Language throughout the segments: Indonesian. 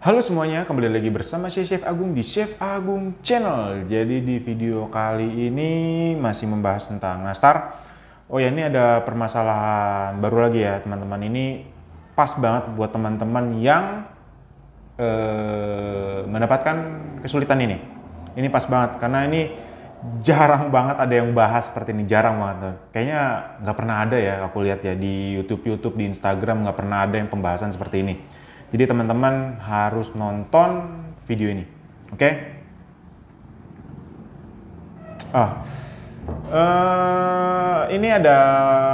Halo semuanya, kembali lagi bersama saya Chef Agung di Chef Agung Channel. Jadi di video kali ini masih membahas tentang nastar. Oh ya, ini ada permasalahan baru lagi ya teman-teman. Ini pas banget buat teman-teman yang mendapatkan kesulitan ini. Ini pas banget karena ini jarang banget ada yang bahas seperti ini, jarang banget. Kayaknya nggak pernah ada ya, aku lihat ya di YouTube, di Instagram nggak pernah ada yang pembahasan seperti ini. Jadi teman-teman harus nonton video ini, oke? Ini ada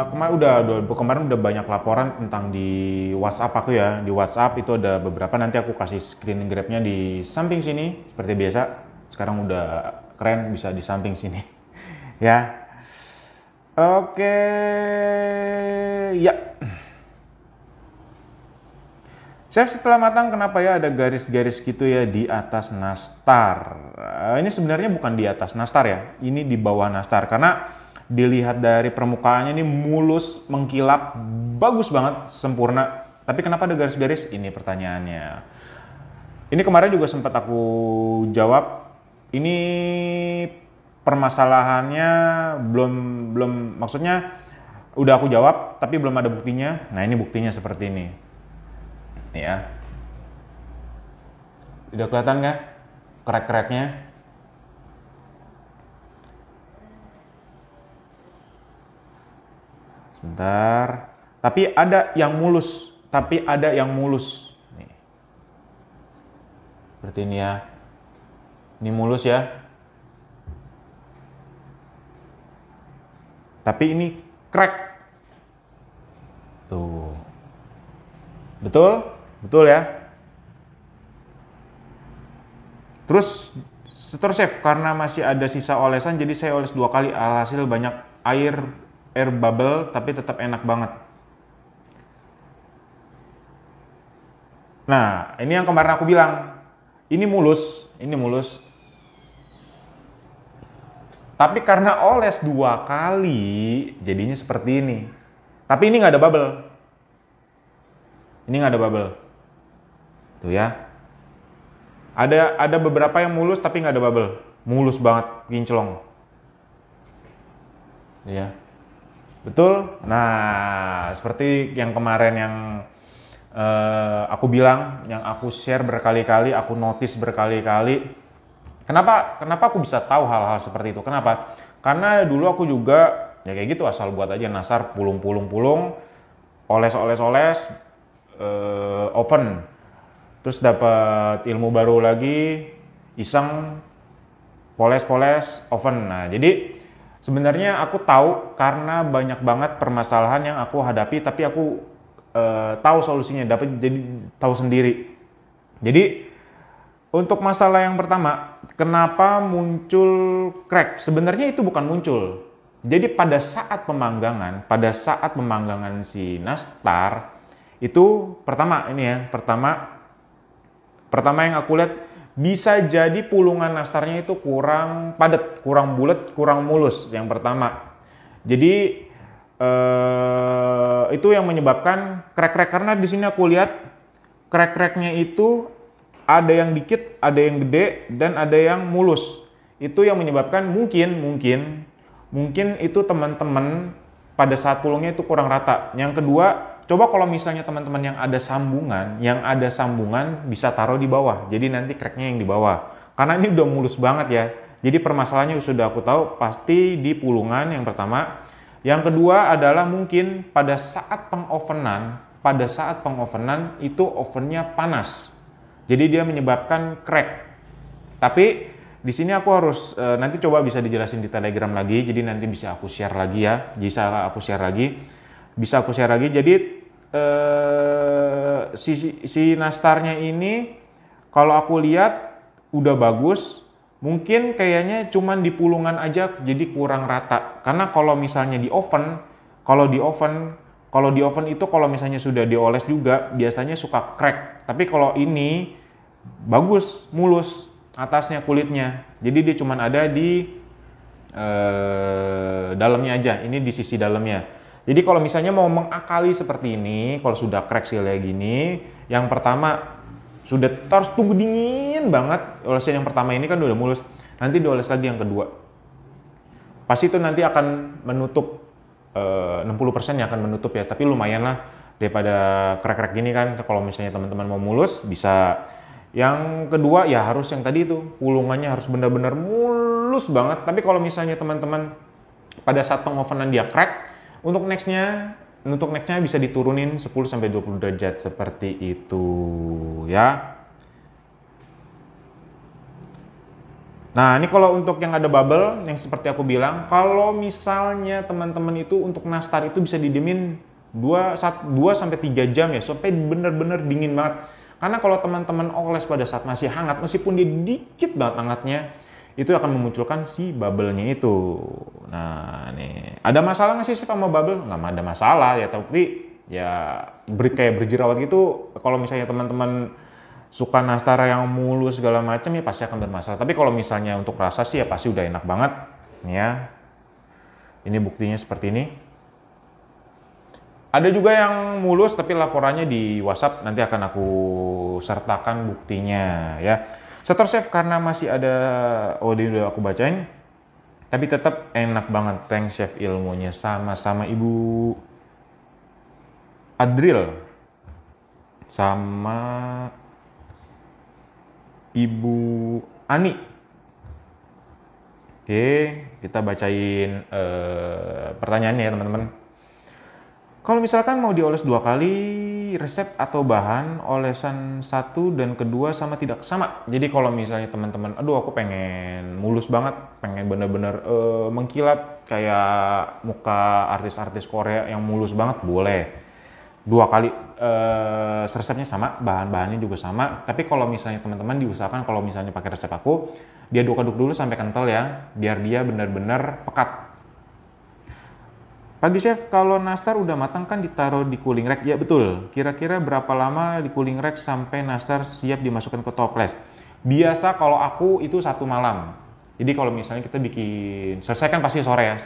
kemarin udah banyak laporan tentang di WhatsApp aku ya. Di WhatsApp itu ada beberapa, nanti aku kasih screen grabnya di samping sini seperti biasa. Sekarang udah keren bisa di samping sini, ya. Oke, ya. Chef, setelah matang kenapa ya ada garis-garis gitu ya di atas nastar? Ini sebenarnya bukan di atas nastar ya, ini di bawah nastar karena dilihat dari permukaannya ini mulus, mengkilap, bagus banget, sempurna. Tapi kenapa ada garis-garis? Ini pertanyaannya. Ini kemarin juga sempat aku jawab. Ini permasalahannya belum maksudnya udah aku jawab tapi belum ada buktinya. Nah, ini buktinya seperti ini. Ya, udah kelihatan nggak krek-kreknya? Sebentar, tapi ada yang mulus, nih, seperti ini ya. Ini mulus ya, tapi ini krek tuh, betul ya. Terus chef, karena masih ada sisa olesan jadi saya oles 2 kali, alhasil banyak air bubble tapi tetap enak banget. Nah, ini yang kemarin aku bilang, ini mulus. Tapi karena oles 2 kali jadinya seperti ini. Tapi ini nggak ada bubble. Tuh ya. Ada beberapa yang mulus tapi nggak ada bubble. Mulus banget, kinclong. Ya. Betul? Nah, seperti yang kemarin yang aku bilang, yang aku share berkali-kali, aku notice berkali-kali. Kenapa aku bisa tahu hal-hal seperti itu? Kenapa? Karena dulu aku juga ya kayak gitu, asal buat aja nastar, pulung, oles, open. Terus dapat ilmu baru lagi, iseng, poles, oven. Nah, jadi sebenarnya aku tahu karena banyak banget permasalahan yang aku hadapi, tapi aku tahu solusinya, jadi tahu sendiri. Jadi untuk masalah yang pertama, kenapa muncul crack? Sebenarnya itu bukan muncul. Jadi pada saat pemanggangan si nastar itu pertama yang aku lihat bisa jadi pulungan nastarnya itu kurang padat, kurang bulat, kurang mulus yang pertama. Jadi itu yang menyebabkan crack karena di sini aku lihat crack-cracknya itu ada yang dikit, ada yang gede, dan ada yang mulus. Itu yang menyebabkan mungkin itu teman-teman pada saat pulungnya itu kurang rata. Yang kedua, coba kalau misalnya teman-teman yang ada sambungan bisa taruh di bawah. Jadi nanti cracknya yang di bawah. Karena ini udah mulus banget ya. Jadi permasalahannya sudah aku tahu pasti di pulungan yang pertama. Yang kedua adalah mungkin pada saat pengovenan itu ovennya panas. Jadi dia menyebabkan crack. Tapi di sini aku harus nanti coba bisa dijelasin di Telegram lagi. Jadi nanti bisa aku share lagi ya. Bisa aku share lagi. Jadi si nastarnya ini kalau aku lihat udah bagus. Mungkin kayaknya cuman di pulungan aja jadi kurang rata. Karena kalau misalnya di oven itu kalau misalnya sudah dioles juga biasanya suka crack. Tapi kalau ini bagus, mulus atasnya kulitnya. Jadi dia cuman ada di dalamnya aja. Ini di sisi dalamnya. Jadi kalau misalnya mau mengakali seperti ini, kalau sudah crack kayak gini, yang pertama Sudah harus tunggu dingin banget. Olesan yang pertama ini kan udah mulus, nanti dioles lagi yang kedua. Pasti itu nanti akan menutup 60% yang akan menutup ya, tapi lumayan lah daripada krek-krek gini kan. Kalau misalnya teman-teman mau mulus bisa. Yang kedua ya harus yang tadi itu, pulungannya harus benar-benar mulus banget. Tapi kalau misalnya teman-teman pada saat pengovenan dia crack, untuk nextnya bisa diturunin 10-20 derajat seperti itu ya. Nah, ini kalau untuk yang ada bubble, yang seperti aku bilang, kalau misalnya teman-teman itu untuk nastar itu bisa didiemin 2-3 jam ya, sampai benar-benar dingin banget. Karena kalau teman-teman oles pada saat masih hangat, meskipun dia dikit banget hangatnya, itu akan memunculkan si bubble-nya itu. Nah, nih, ada masalah nggak sih sama bubble? Nggak ada masalah ya, tapi ya kayak berjerawat gitu, kalau misalnya teman-teman suka nastar yang mulus segala macam ya pasti akan bermasalah. Tapi kalau misalnya untuk rasa sih ya pasti udah enak banget. Nih ya. Ini buktinya seperti ini. Ada juga yang mulus tapi laporannya di WhatsApp, nanti akan aku sertakan buktinya ya. Setor chef karena masih ada ini udah aku bacain. Tapi tetap enak banget. Thanks chef ilmunya, sama-sama Ibu Adril. Sama Ibu Ani. Oke, kita bacain pertanyaannya ya teman-teman. Kalau misalkan mau dioles 2 kali, resep atau bahan olesan 1 dan kedua sama tidak sama. Jadi kalau misalnya teman-teman, aduh aku pengen mulus banget, pengen bener-bener mengkilat kayak muka artis-artis Korea yang mulus banget, boleh. 2 kali resepnya sama, bahan-bahannya juga sama. Tapi kalau misalnya teman-teman diusahakan kalau misalnya pakai resep aku, dia aduk-aduk dulu sampai kental ya, biar dia benar-benar pekat. Pagi chef, kalau nastar udah matang kan ditaruh di cooling rack? Ya betul. Kira-kira berapa lama di cooling rack sampai nastar siap dimasukkan ke toples? Biasa kalau aku itu 1 malam. Jadi kalau misalnya kita bikin, selesai kan pasti sore ya,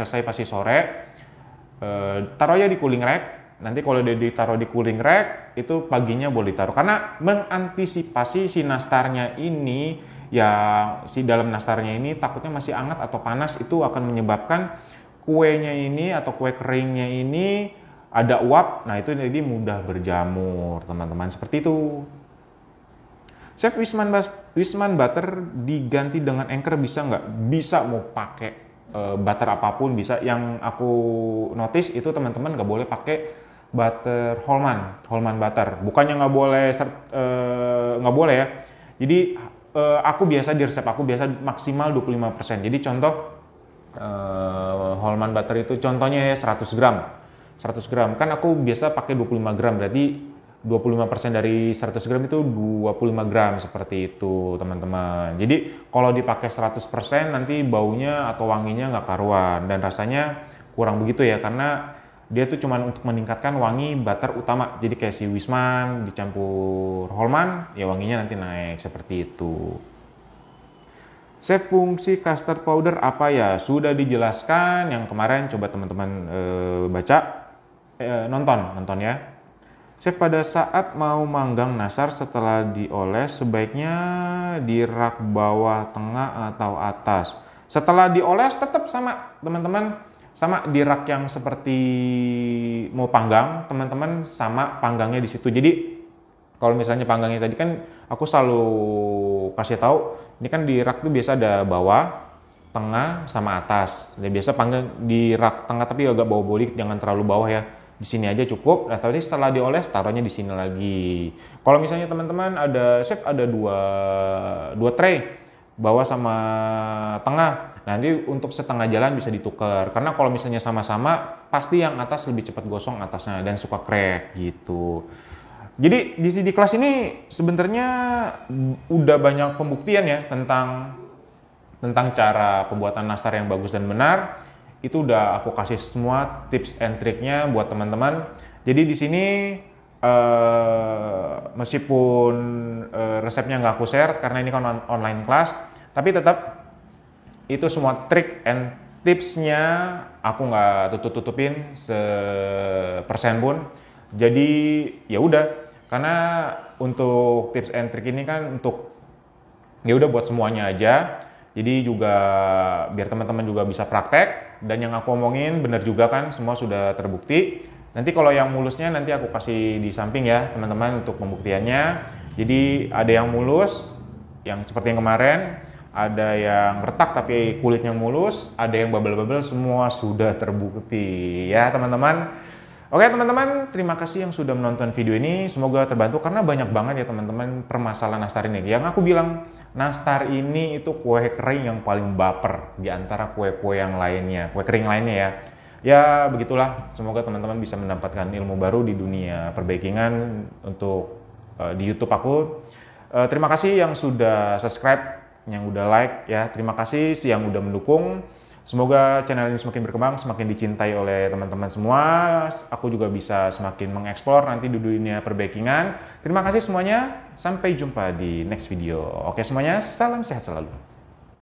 taruh aja di cooling rack. Nanti kalau udah ditaruh di cooling rack, itu paginya boleh ditaruh. Karena mengantisipasi si nastarnya ini, si dalam nastarnya ini takutnya masih hangat atau panas, itu akan menyebabkan kuenya ini atau kue keringnya ini ada uap. Nah itu jadi mudah berjamur teman-teman, seperti itu. Chef, Wisman butter diganti dengan anchor bisa nggak? Bisa, mau pakai butter apapun bisa. Yang aku notice itu teman-teman nggak boleh pakai butter Holman butter. Bukannya nggak boleh ya. Jadi di resep aku biasa maksimal 25%. Jadi contoh Holman butter itu contohnya ya 100 gram kan aku biasa pakai 25 gram, berarti 25% dari 100 gram itu 25 gram, seperti itu teman-teman. Jadi kalau dipakai 100% nanti baunya atau wanginya nggak karuan dan rasanya kurang begitu ya, karena dia tuh cuma untuk meningkatkan wangi butter utama. Jadi kayak si Wisman dicampur Holman ya wanginya nanti naik, seperti itu. Chef, fungsi custard powder apa ya? Sudah dijelaskan yang kemarin, coba teman-teman nonton ya. Chef, pada saat mau manggang nastar setelah dioles sebaiknya di rak bawah, tengah atau atas? Setelah dioles tetap sama teman-teman, sama di rak yang seperti mau panggang, teman-teman sama panggangnya di situ. Jadi kalau misalnya panggangnya tadi kan aku selalu kasih tahu, ini kan di rak tuh biasa ada bawah, tengah, sama atas. Jadi biasa panggang di rak tengah tapi agak bawah dikit, jangan terlalu bawah ya. Di sini aja cukup. Nah, tadi setelah dioles taruhnya di sini lagi. Kalau misalnya teman-teman ada dua tray, bawah sama tengah. Nanti untuk setengah jalan bisa ditukar. Karena kalau misalnya sama-sama, pasti yang atas lebih cepat gosong atasnya dan suka crack gitu. Jadi di kelas ini sebenarnya udah banyak pembuktian ya tentang cara pembuatan nastar yang bagus dan benar. Itu udah aku kasih semua tips and triknya buat teman-teman. Jadi di sini meskipun resepnya nggak aku share karena ini kan online class, tapi tetap itu semua trik and tipsnya aku nggak tutupin 1% pun. Jadi ya udah, Karena untuk tips and trick ini kan untuk ya udah buat semuanya aja. Jadi juga biar teman-teman juga bisa praktek, dan yang aku omongin bener juga kan, semua sudah terbukti. Nanti kalau yang mulusnya nanti aku kasih di samping ya teman-teman untuk pembuktiannya. Jadi ada yang mulus, yang seperti yang kemarin, ada yang retak tapi kulitnya mulus, ada yang bubble-bubble, semua sudah terbukti ya teman-teman. Oke teman-teman, terima kasih yang sudah menonton video ini. Semoga terbantu karena banyak banget ya teman-teman permasalahan nastar ini. Yang aku bilang, nastar ini itu kue kering yang paling baper di antara kue-kue yang lainnya, kue kering lainnya ya. Ya begitulah, semoga teman-teman bisa mendapatkan ilmu baru di dunia perbakingan untuk di YouTube aku. Terima kasih yang sudah subscribe, yang udah like ya. Terima kasih yang udah mendukung. Semoga channel ini semakin berkembang, semakin dicintai oleh teman-teman semua. Aku juga bisa semakin mengeksplor nanti di dunia perbakingan. Terima kasih semuanya. Sampai jumpa di next video. Oke semuanya, salam sehat selalu.